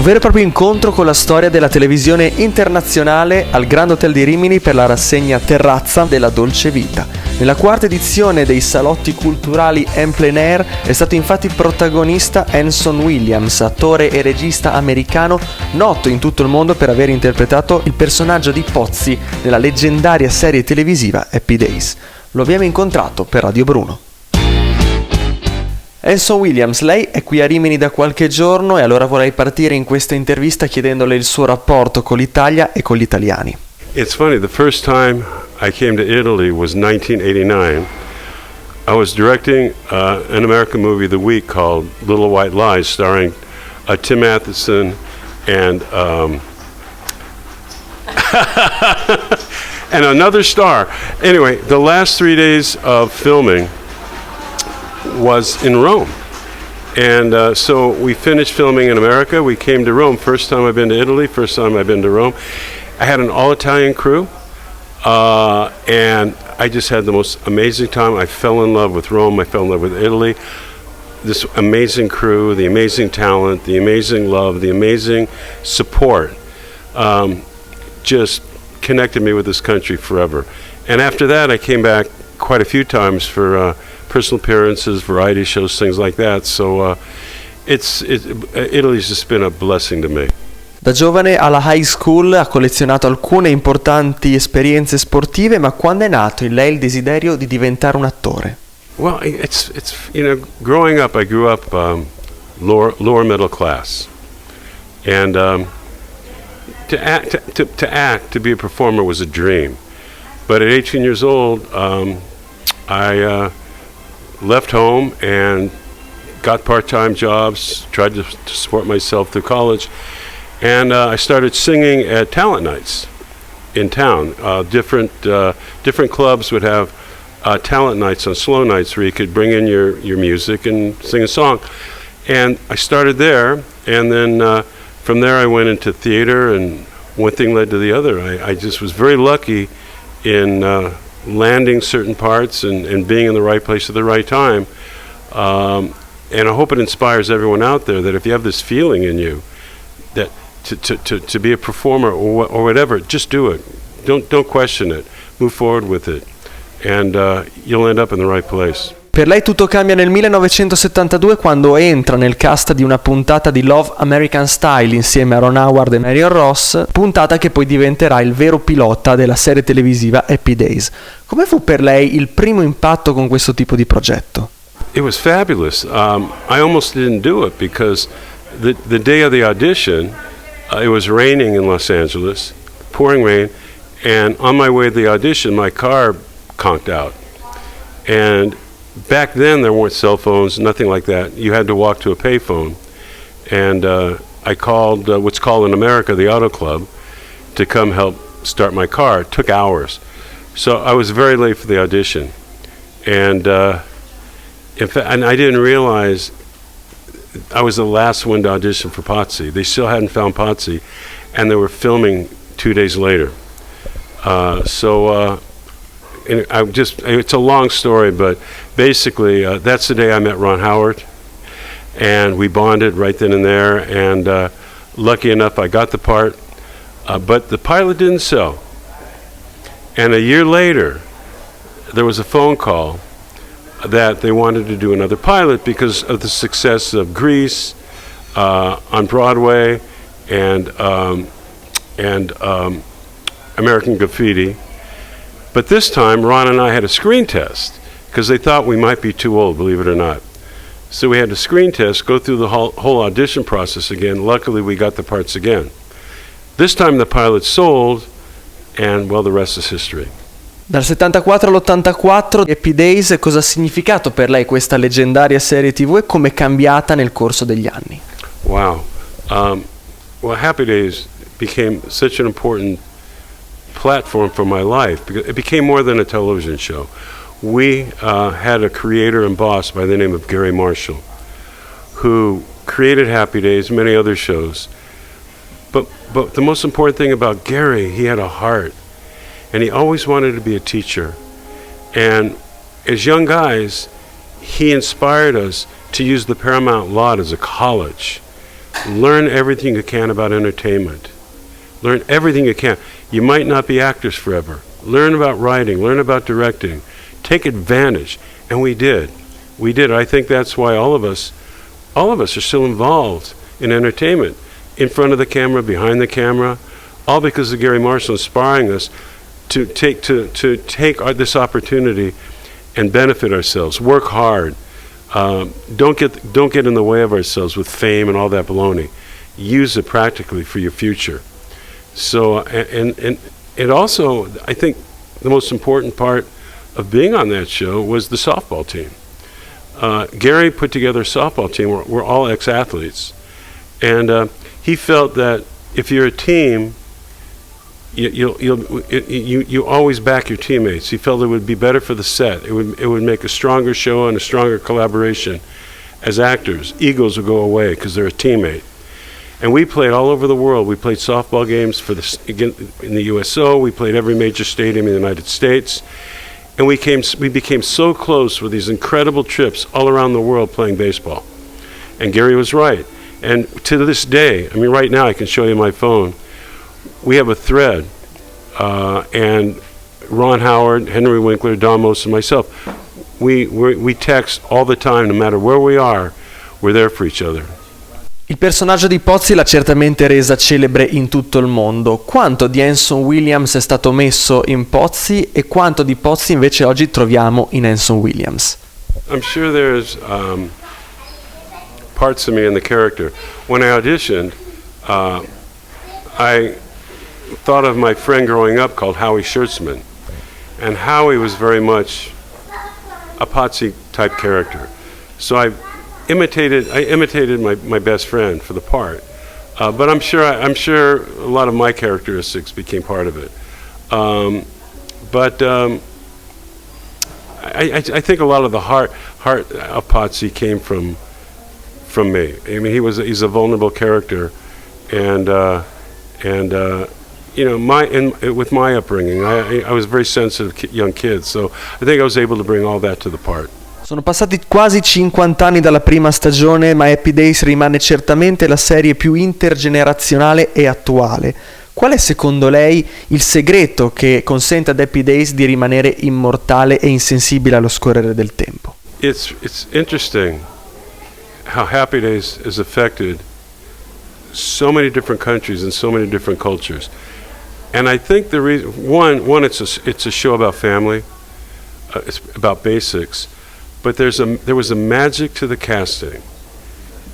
Un vero e proprio incontro con la storia della televisione internazionale al Grand Hotel di Rimini per la rassegna Terrazza della Dolce Vita. Nella quarta edizione dei salotti culturali en plein air è stato infatti protagonista Anson Williams, attore e regista americano noto in tutto il mondo per aver interpretato il personaggio di Potsie nella leggendaria serie televisiva Happy Days. Lo abbiamo incontrato per Radio Bruno. Anson Williams, lei è qui a Rimini da qualche giorno e allora vorrei partire in questa intervista chiedendole il suo rapporto con l'Italia e con gli italiani. It's funny, the first time I came to Italy was 1989. I was directing an American movie of the week called Little White Lies, starring Tim Matheson and and another star. Anyway, the last 3 days of filming was in Rome. And so we finished filming in America. We came to Rome. First time I've been to Italy, first time I've been to Rome. I had an all-Italian crew, and I just had the most amazing time. I fell in love with Rome. I fell in love with Italy. This amazing crew, the amazing talent, the amazing love, the amazing support just connected me with this country forever. And after that, I came back quite a few times for personal appearances, variety shows, things like that. So Italy's just been a blessing to me. Da giovane alla high school ha collezionato alcune importanti esperienze sportive, ma quando è nato in lei il desiderio di diventare un attore? Well, it's growing up, I grew up lower middle class, and to act, to be a performer was a dream. But at 18 years old, I left home and got part-time jobs, tried to support myself through college, and I started singing at talent nights in town. Different clubs would have talent nights on slow nights where you could bring in your music and sing a song. And I started there, and then from there I went into theater, and one thing led to the other. I just was very lucky in landing certain parts and being in the right place at the right time. And I hope it inspires everyone out there that if you have this feeling in you, that to be a performer or whatever, just do it. Don't question it. Move forward with it, and you'll end up in the right place. Per lei tutto cambia nel 1972 quando entra nel cast di una puntata di Love American Style insieme a Ron Howard e Marion Ross, puntata che poi diventerà il vero pilota della serie televisiva Happy Days. Come fu per lei il primo impatto con questo tipo di progetto? It was fabulous. I almost didn't do it because the day of the audition, it was raining in Los Angeles, pouring rain, and on my way to the audition, my car conked out. And back then, there weren't cell phones, nothing like that. You had to walk to a payphone. And I called what's called in America the Auto Club to come help start my car. It took hours. So I was very late for the audition. And in fact, and I didn't realize I was the last one to audition for Potsie. They still hadn't found Potsie, and they were filming 2 days later. And it's a long story, but basically that's the day I met Ron Howard, and we bonded right then and there, and lucky enough I got the part, but the pilot didn't sell. And a year later, there was a phone call that they wanted to do another pilot because of the success of Grease on Broadway and American Graffiti. But this time, Ron and I had a screen test because they thought we might be too old, believe it or not. So we had a screen test, go through the whole audition process again. Luckily, we got the parts again. This time the pilot sold, and well, the rest is history. Dal 74 all'84, Happy Days, cosa ha significato per lei questa leggendaria serie TV e come è cambiata nel corso degli anni? Wow. Well, Happy Days became such an important platform for my life because it became more than a television show. We had a creator and boss by the name of Gary Marshall who created Happy Days, many other shows. But the most important thing about Gary, he had a heart, and he always wanted to be a teacher. And as young guys, he inspired us to use the Paramount lot as a college learn everything you can about entertainment. Learn everything you can. You might not be actors forever. Learn about writing, learn about directing. Take advantage. And we did. We did. I think that's why all of us are still involved in entertainment. In front of the camera, behind the camera, all because of Gary Marshall inspiring us to take this opportunity and benefit ourselves. Work hard. Don't get in the way of ourselves with fame and all that baloney. Use it practically for your future. So and it also, I think the most important part of being on that show was the softball team. Gary put together a softball team. We're all ex-athletes, and he felt that if you're a team, you always back your teammates. He felt it would be better for the set. It would make a stronger show and a stronger collaboration. As actors, egos would go away because they're a teammate. And we played all over the world. We played softball games in the USO. We played every major stadium in the United States. And we became so close with these incredible trips all around the world playing baseball. And Gary was right. And to this day, I mean, right now I can show you my phone. We have a thread, and Ron Howard, Henry Winkler, Don Most, and myself, we text all the time, no matter where we are, we're there for each other. Il personaggio di Potsie l'ha certamente resa celebre in tutto il mondo. Quanto di Anson Williams è stato messo in Potsie e quanto di Potsie invece oggi troviamo in Anson Williams? I'm sure there's parts of me in the character. When I auditioned, I thought of my friend growing up called Howie Schertzman. And Howie was very much a Potsie type character. So I imitated my best friend for the part, but I'm sure a lot of my characteristics became part of it. I think a lot of the heart of Potsie came from me. I mean, he's a vulnerable character, and you know, with my upbringing, I was a very sensitive young kid, so I think I was able to bring all that to the part. Sono passati quasi 50 anni dalla prima stagione, ma Happy Days rimane certamente la serie più intergenerazionale e attuale. Qual è secondo lei il segreto che consente ad Happy Days di rimanere immortale e insensibile allo scorrere del tempo? It's interesting how Happy Days has affected so many different countries and so many different cultures. And I think the reason, one it's a show about family, it's about basics. But there was a magic to the casting.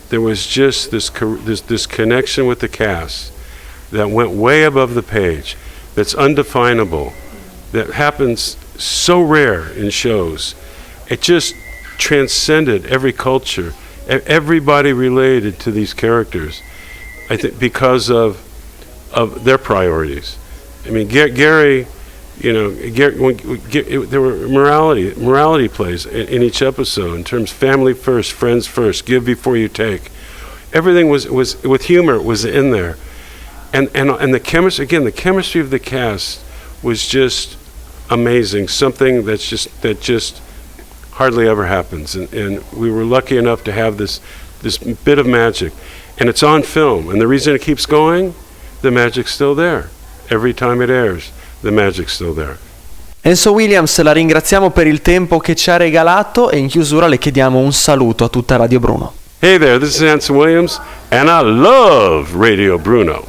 There was just this connection with the cast that went way above the page, that's undefinable, that happens so rare in shows. It just transcended every culture. Everybody related to these characters, I think, because of their priorities. I mean, Gary. You know, there were morality plays in each episode in terms of family first, friends first, give before you take. Everything was with humor was in there, and the chemistry of the cast was just amazing. Something that just hardly ever happens, and we were lucky enough to have this bit of magic, and it's on film. And the reason it keeps going, the magic's still there every time it airs. The magic's still there. Anson Williams, la ringraziamo per il tempo che ci ha regalato e in chiusura le chiediamo un saluto a tutta Radio Bruno. Hey there, this is Anson Williams and I love Radio Bruno.